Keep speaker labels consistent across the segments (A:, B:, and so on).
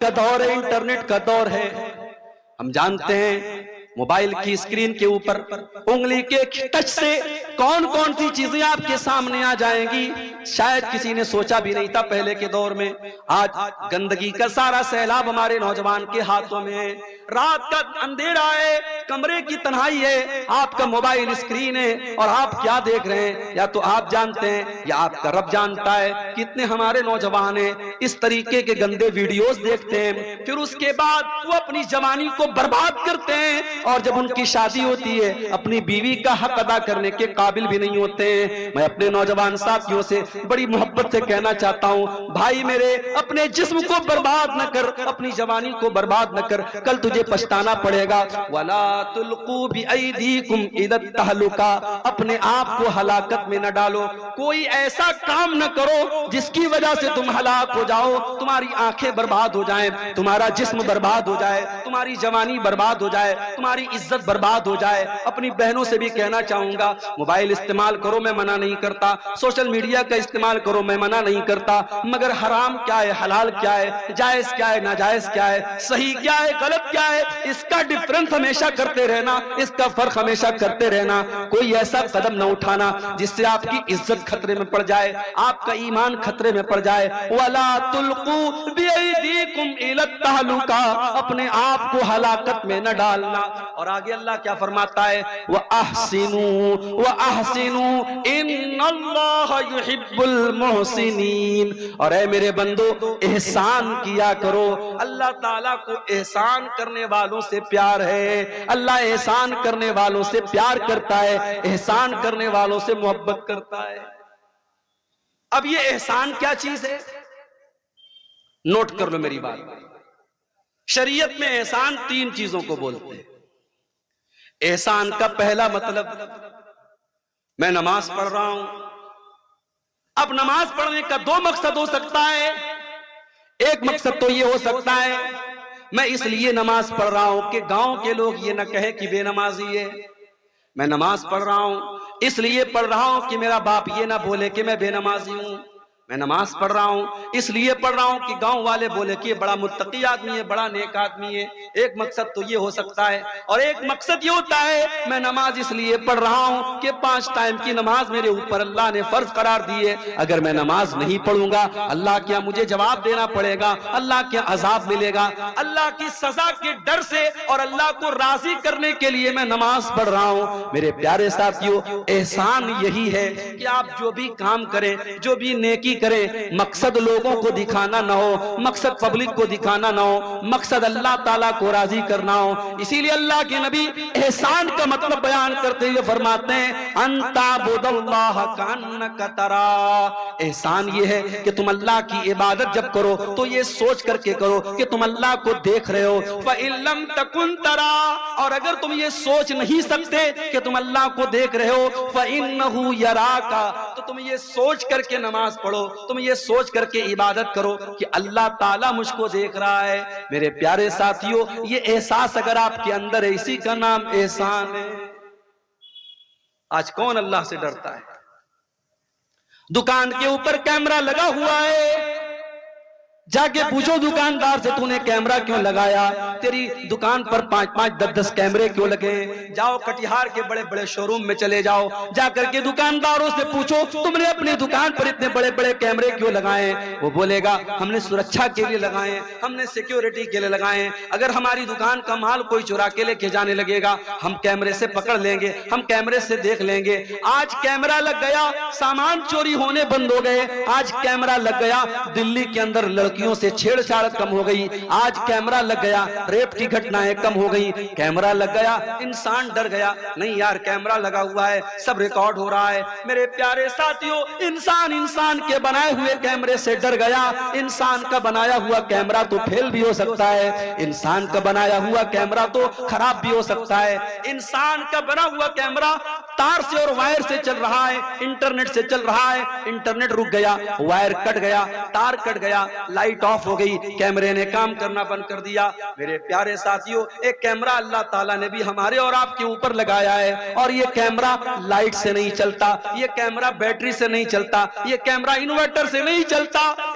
A: کا دور ہے، انٹرنیٹ کا دور ہے. ہم جانتے ہیں موبائل کی اسکرین کے اوپر انگلی کے ٹچ سے کون کون سی چیزیں آپ کے سامنے آ جائیں گی، شاید کسی نے سوچا بھی نہیں تھا پہلے کے دور میں. آج گندگی کا سارا سیلاب ہمارے نوجوان کے ہاتھوں میں ہے. رات کا اندھیرا ہے، کمرے کی تنہائی ہے، آپ کا موبائل اسکرین ہے اور آپ کیا دیکھ رہے ہیں یا تو آپ جانتے ہیں یا آپ کا رب جانتا ہے. کتنے ہمارے نوجوان ہیں اس طریقے کے گندے ویڈیوز دیکھتے ہیں، پھر اس کے بعد وہ اپنی جوانی کو برباد کرتے ہیں اور جب ان کی شادی ہوتی ہے اپنی بیوی کا حق ادا کرنے کے قابل بھی نہیں ہوتے ہیں. میں اپنے نوجوان ساتھیوں سے بڑی محبت سے کہنا چاہتا ہوں، بھائی میرے اپنے جسم کو برباد نہ کر، اپنی جوانی کو برباد نہ کر، کل تجھے پچھتانا پڑے گا. وَلَا تُلْقُوا بِأَيْدِيكُمْ إِلَى التَّهْلُكَةِ، اپنے آپ کو ہلاکت میں نہ ڈالو. کوئی ایسا کام نہ کرو جس کی وجہ سے تم ہلاک ہو جاؤ، تمہاری آنکھیں برباد ہو جائیں، تمہارا جسم برباد ہو جائے، تمہاری جوانی برباد ہو جائے، تمہاری عزت برباد ہو جائے. اپنی بہنوں سے بھی کہنا چاہوں گا، موبائل استعمال کرو، میں منع نہیں کرتا، سوشل میڈیا کا استعمال کرو، میں منع نہیں کرتا، مگر حرام کیا ہے، حلال کیا ہے، جائز کیا ہے، ناجائز کیا ہے، صحیح کیا ہے، غلط کیا ہے، اس کا ڈفرنس ہمیشہ کرتے رہنا، اس کا فرق ہمیشہ کرتے رہنا. کوئی ایسا قدم نہ اٹھانا جس سے آپ کی عزت خطرے میں پڑ جائے، آپ کا ایمان خطرے میں پڑ جائے. وَلَا تُلْقُوا بِأَيْدِيكُمْ إِلَى التَّهْلُكَةِ، اپنے آپ کو ہلاکت میں نہ ڈالنا. اور آگے اللہ کیا فرماتا ہے، وَأَحْسِنُوا وَأَحْسِنُوا إِنَّ اللَّهَ يُحِبُّ الْمُحْسِنِينَ. اور اے میرے بندو احسان کیا کرو، اللہ تعالیٰ کو احسان کرنے والوں سے پیار ہے، اللہ احسان کرنے والوں سے پیار کرتا ہے، احسان کرنے والوں سے محبت کرتا ہے. اب یہ احسان کیا چیز ہے، نوٹ کر لو میری بات. شریعت میں احسان 3 چیزوں کو بولتے ہیں. احسان کا پہلا مطلب، میں نماز پڑھ رہا ہوں. اب نماز پڑھنے کا 2 مقصد ہو سکتا ہے. ایک مقصد تو یہ ہو سکتا ہے میں اس لیے نماز پڑھ رہا ہوں کہ گاؤں کے لوگ یہ نہ کہے کہ بے نمازی ہے. میں نماز پڑھ رہا ہوں اس لیے پڑھ رہا ہوں کہ میرا باپ یہ نہ بولے کہ میں بے نمازی ہوں. میں نماز پڑھ رہا ہوں اس لیے پڑھ رہا ہوں کہ گاؤں والے بولے کہ یہ بڑا متقی آدمی ہے، بڑا نیک آدمی ہے. ایک مقصد تو یہ ہو سکتا ہے. اور ایک مقصد یہ ہوتا ہے میں نماز اس لیے پڑھ رہا ہوں کہ 5 ٹائم کی نماز میرے اوپر اللہ نے فرض قرار دی ہے. اگر میں نماز نہیں پڑھوں گا اللہ کیا مجھے جواب دینا پڑے گا، اللہ کیا عذاب ملے گا. اللہ کی سزا کے ڈر سے اور اللہ کو راضی کرنے کے لیے میں نماز پڑھ رہا ہوں. میرے پیارے ساتھیوں، احسان یہی ہے کہ آپ جو بھی کام کریں، جو بھی نیکی کریں، مقصد لوگوں کو دکھانا نہ ہو، مقصد پبلک کو دکھانا نہ ہو، مقصد اللہ تعالیٰ کو راضی کرنا ہو. اسی لیے اللہ کے نبی احسان کا مطلب بیان کرتے ہوئے فرماتے ہیں ان تعبد اللہ کانک ترا. احسان یہ ہے کہ تم اللہ کی عبادت جب کرو تو یہ سوچ کر کے کرو کہ تم اللہ کو دیکھ رہے ہو. فَإِن لَمْ تَكُنْ تَرَا، اور اگر تم یہ سوچ نہیں سکتے کہ تم اللہ کو دیکھ رہے ہو، فَإِنَّهُ يَرَاكَ، تو تم یہ سوچ کر کے نماز پڑھو، تم یہ سوچ کر کے عبادت کرو کہ اللہ تعالیٰ مجھ کو دیکھ رہا ہے. میرے پیارے ساتھیوں، یہ احساس اگر آپ کے اندر ہے، اسی کا نام احسان ہے. آج کون اللہ سے ڈرتا ہے؟ دکان کے اوپر کیمرہ لگا ہوا ہے، جا کے پوچھو دکاندار سے تو نے کیمرہ کیوں لگایا، تیری دکان پر 5-5 10-10 کیمرے کیوں لگے. جاؤ کٹیہار کے بڑے بڑے شو روم میں چلے جاؤ، جا کر کے دکانداروں سے پوچھو تم نے اپنی دکان پر اتنے بڑے بڑے کیمرے کیوں لگائے. وہ بولے گا ہم نے سرکشا کے لیے لگائے، ہم نے سیکیورٹی کے لیے لگائے. اگر ہماری دکان کا مال کوئی چرا کے لے کے جانے لگے گا ہم کیمرے سے پکڑ لیں گے، ہم کیمرے سے دیکھ لیں گے. آج کیمرہ لگ گیا، سامان چوری ہونے بند ہو گئے. آج کیمرہ لگ گیا، دلی کے اندر لڑکیوں سے چھیڑ چھاڑ کم ہو گئی. آج کیمرہ لگ گیا، ریپ کی گھٹنائیں کم ہو گئی. کیمرہ لگ گیا، انسان ڈر گیا، نہیں یار کیمرہ لگا ہوا ہے سب ریکارڈ ہو رہا ہے. میرے پیارے ساتھیوں، انسان کے بنائے ہوئے کیمرے سے ڈر گیا. انسان کا بنایا ہوا کیمرہ تو فیل بھی ہو سکتا ہے، انسان کا بنایا ہوا کیمرہ تو خراب بھی ہو سکتا ہے. انسان کا بنا ہوا کیمرہ تار سے اور وائر سے چل رہا ہے، انٹرنیٹ سے چل رہا ہے. انٹرنیٹ رک گیا، وائر کٹ گیا، تار کٹ گیا، لائٹ آف ہو گئی، کیمرے نے کام کرنا بند کر دیا. میرے پیارے ساتھیوں، ایک کیمرہ اللہ تعالیٰ نے بھی ہمارے اور آپ کے اوپر لگایا ہے، اور یہ کیمرہ لائٹ سے نہیں چلتا، یہ کیمرہ بیٹری سے نہیں چلتا، یہ کیمرہ انورٹر سے نہیں چلتا.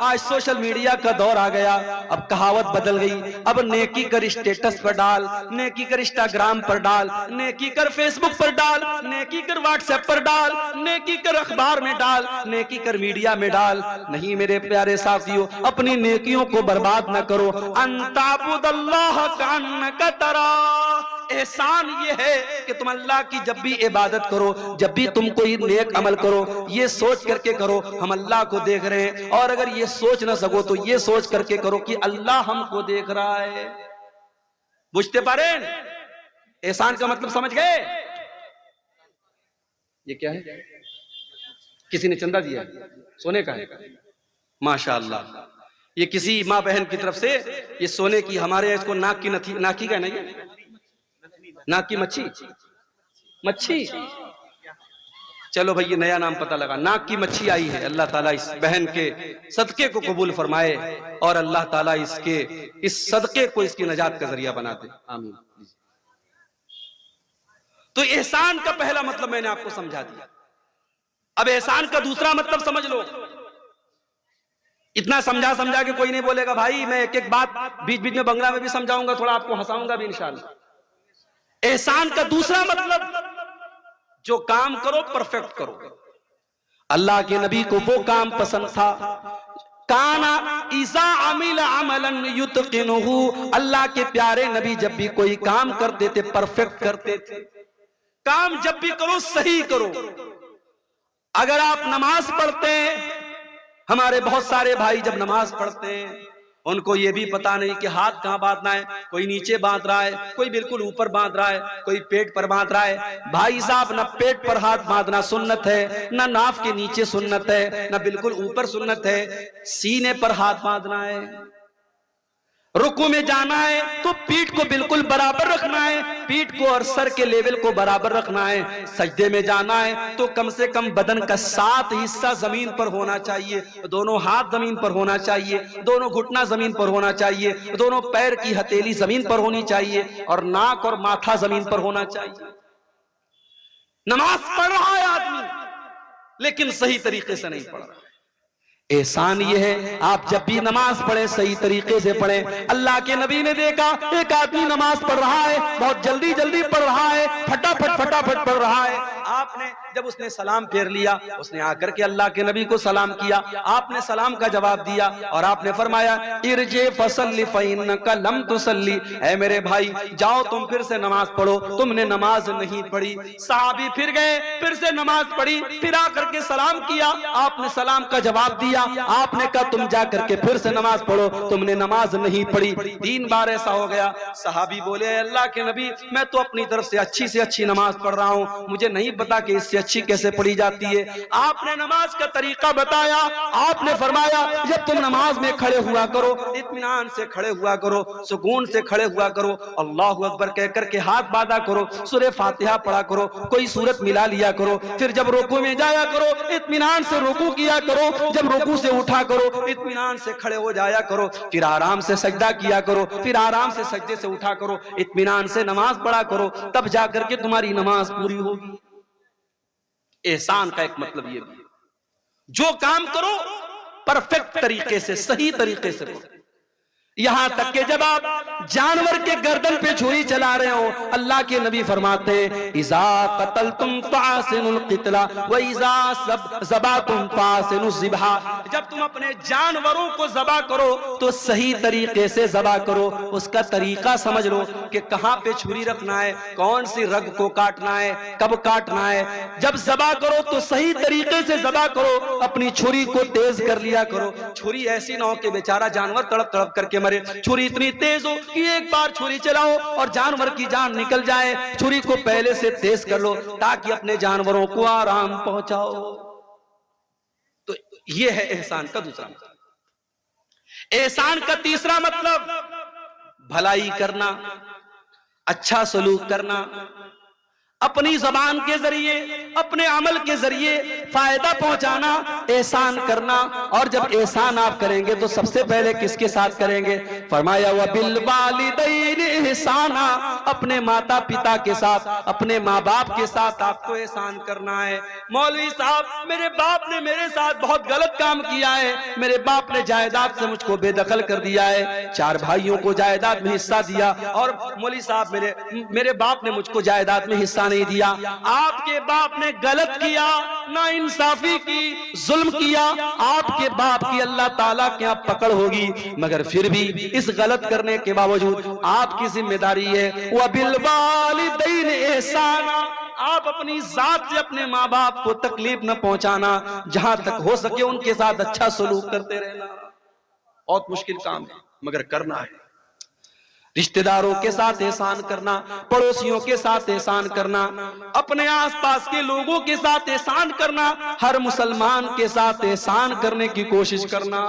A: آج سوشل میڈیا کا دور آ گیا، اب کہاوت بدل گئی، اب نیکی کر اسٹیٹس پر ڈال، نیکی کر انسٹاگرام پر ڈال، نیکی کر فیس بک پر ڈال، نیکی کر واٹس ایپ پر ڈال، نیکی کر اخبار میں ڈال، نیکی کر میڈیا میں ڈال۔ نہیں میرے پیارے ساتھیو، اپنی نیکیوں کو برباد نہ کرو۔ ان تعبد اللہ کانک تراہ، احسان یہ ہے کہ تم اللہ کی جب بھی عبادت کرو، جب بھی تم کوئی نیک عمل کرو، یہ سوچ کر کے کرو ہم اللہ کو دیکھ رہے ہیں، اور اگر یہ سوچ نہ سکو تو یہ سوچ کر کے کرو کہ اللہ ہم کو دیکھ رہا ہے۔ بجھتے پاریں؟ احسان کا مطلب سمجھ گئے؟ یہ کیا ہے؟ کسی نے چندہ دیا ہے، سونے کا ہے، ماشاءاللہ۔ یہ کسی ماں بہن کی طرف سے یہ سونے کی، ہمارے اس کو ناکی کا نہیں ہے، ناک کی مچھی، چلو بھئی یہ نیا نام پتہ لگا، ناک کی مچھی آئی ہے۔ اللہ تعالیٰ اس بہن کے صدقے کو قبول فرمائے، اور اللہ تعالیٰ اس صدقے کو اس کی نجات کا ذریعہ بنا دے، آمین۔ تو احسان کا پہلا مطلب میں نے آپ کو سمجھا دیا، اب احسان کا دوسرا مطلب سمجھ لو۔ اتنا سمجھا کہ کوئی نہیں بولے گا بھائی میں ایک ایک بات بیچ بیچ میں بنگلہ میں بھی سمجھاؤں گا، تھوڑا آپ کو ہنساؤں گا بھی انشاءاللہ۔ احسان کا دوسرا مطلب، جو کام کرو پرفیکٹ کرو۔ اللہ کے نبی کو وہ کام پسند تھا، کانا اذا عمل عملا یتقنہ، اللہ کے پیارے نبی جب بھی کوئی کام کرتے تھے پرفیکٹ کرتے تھے۔ کام جب بھی کرو صحیح کرو۔ اگر آپ نماز پڑھتے ہیں، ہمارے بہت سارے بھائی جب نماز پڑھتے ہیں ان کو یہ بھی پتا نہیں کہ ہاتھ کہاں باندھنا ہے، کوئی نیچے باندھ رہا ہے، کوئی بالکل اوپر باندھ رہا ہے، کوئی پیٹ پر باندھ رہا ہے۔ بھائی صاحب، نہ پیٹ پر ہاتھ باندھنا سنت ہے، نہ ناف کے نیچے سنت ہے، نہ بالکل اوپر سنت ہے، سینے پر ہاتھ باندھنا ہے۔ رکوع میں جانا ہے تو پیٹھ کو بالکل برابر رکھنا ہے، پیٹھ کو اور سر کے لیول کو برابر رکھنا ہے۔ سجدے میں جانا ہے تو کم سے کم بدن کا 7 حصہ زمین پر ہونا چاہیے، دونوں ہاتھ زمین پر ہونا چاہیے، دونوں گھٹنا زمین پر ہونا چاہیے، دونوں پیر کی ہتھیلی زمین پر ہونی چاہیے، اور ناک اور ماتھا زمین پر ہونا چاہیے۔ نماز پڑھ رہا ہے آدمی لیکن صحیح طریقے سے نہیں پڑھ رہا۔ احسان یہ ہے آپ جب بھی نماز پڑھیں صحیح طریقے سے پڑھیں۔ اللہ کے نبی نے دیکھا ایک آدمی نماز پڑھ رہا ہے، بہت جلدی جلدی پڑھ رہا ہے، پھٹافٹ پڑھ رہا ہے۔ آپ نے جب اس نے سلام پھیر لیا، اس نے آ کر کے اللہ کے نبی کو سلام کیا، آپ نے سلام کا جواب دیا اور آپ نے فرمایا ارجع فصلی فإنک لم تصلی، اے میرے بھائی جاؤ تم پھر سے نماز پڑھو، تم نے نماز نہیں پڑھی۔ صحابی پھر گئے، پھر سے نماز پڑھی، پھر آ کر کے سلام کیا، آپ نے سلام کا جواب دیا، آپ نے کہا تم جا کر کے پھر سے نماز پڑھو، تم نے نماز نہیں پڑھی۔ 3 بار ایسا ہو گیا۔ صحابی بولے اے اللہ کے نبی میں تو اپنی طرف سے اچھی نماز پڑھ رہا ہوں، مجھے نہیں پتا کہ اس سے اچھی کیسے پڑھی جاتی ہے۔ آپ نے نماز کا طریقہ بتایا، آپ نے فرمایا جب تم نماز میں کھڑے ہوا کرو اطمینان سے کھڑے ہوا کرو، سکون سے کھڑے ہوا کرو، اللہ اکبر کہہ کر کے ہاتھ باندھا کرو، سورہ فاتحہ پڑھا کرو، کوئی سورت ملا لیا کرو، پھر جب رکوع میں جایا کرو اطمینان سے رکوع کیا کرو، جب رکوع سے اٹھا کرو اطمینان سے کھڑے ہو جایا کرو، پھر آرام سے سجدہ کیا کرو، پھر آرام سے سجدے سے اٹھا کرو، اطمینان سے نماز پڑھا کرو، تب جا کر کے تمہاری نماز پوری ہوگی۔ احسان کا ایک مطلب یہ بھی، جو کام کرو پرفیکٹ طریقے سے صحیح طریقے سے کرو۔ یہاں تک کہ جب آپ جانور کے گردن پہ چھری چلا رہے ہو، اللہ کے نبی فرماتے ہیں اذا قتلتم فاحسنوا القتل واذا ذبحتم فاحسنوا الذبح، جب تم اپنے جانوروں کو ذبح کرو تو صحیح طریقے سے ذبح کرو، اس کا طریقہ سمجھ لو کہ کہاں پہ چھری رکھنا ہے، کون سی رگ کو کاٹنا ہے، کب کاٹنا ہے۔ جب ذبح کرو تو صحیح طریقے سے ذبح کرو، اپنی چھری کو تیز کر لیا کرو، چھری ایسی نہ ہو کہ بیچارہ جانور تڑپ تڑپ کر کے مرے، چھری اتنی تیز ہو کہ ایک بار چھری چلاؤ اور جانور کی جان نکل جائے، چھری کو پہلے سے تیز کر لو تاکہ اپنے جانوروں کو آرام پہنچاؤ۔ تو یہ ہے احسان کا دوسرا مطلب۔ احسان کا تیسرا مطلب بھلائی کرنا، اچھا سلوک کرنا۔ اپنی زبان کے ذریعے اپنے عمل کے ذریعے فائدہ پہنچانا، احسان کرنا. اور جب احسان آپ کریں گے تو سب سے پہلے کس کے ساتھ کریں گے؟ فرمایا وَبِالْوَالِدَيْنِ احسانا، اپنے ماتا پتا کے ساتھ، اپنے ماں باپ کے ساتھ آپ کو احسان کرنا ہے. مولوی صاحب میرے باپ نے میرے ساتھ بہت غلط کام کیا ہے، میرے باپ نے جائیداد سے مجھ کو بے دخل کر دیا ہے، 4 بھائیوں کو جائیداد میں حصہ دیا، اور مولوی صاحب میرے باپ نے مجھ کو جائیداد میں حصہ نہیں دیا. آپ کے باپ نے غلط کیا، ناانصافی کی، ظلم کیا، آپ کے باپ کی اللہ تعالیٰ کے آپ پکڑ ہوگی، مگر پھر بھی اس غلط کرنے کے باوجود آپ کی ذمہ داری ہے وَبِالْوَالِدَيْنِ احسانا، آپ اپنی ذات سے اپنے ماں باپ کو تکلیف نہ پہنچانا، جہاں تک ہو سکے ان کے ساتھ اچھا سلوک کرتے رہنا. بہت مشکل کام ہے مگر کرنا ہے. رشتہ داروں کے ساتھ احسان کرنا، پڑوسیوں کے ساتھ احسان کرنا، اپنے آس پاس کے لوگوں کے ساتھ احسان کرنا، ہر مسلمان کے ساتھ احسان کرنے کی کوشش کرنا.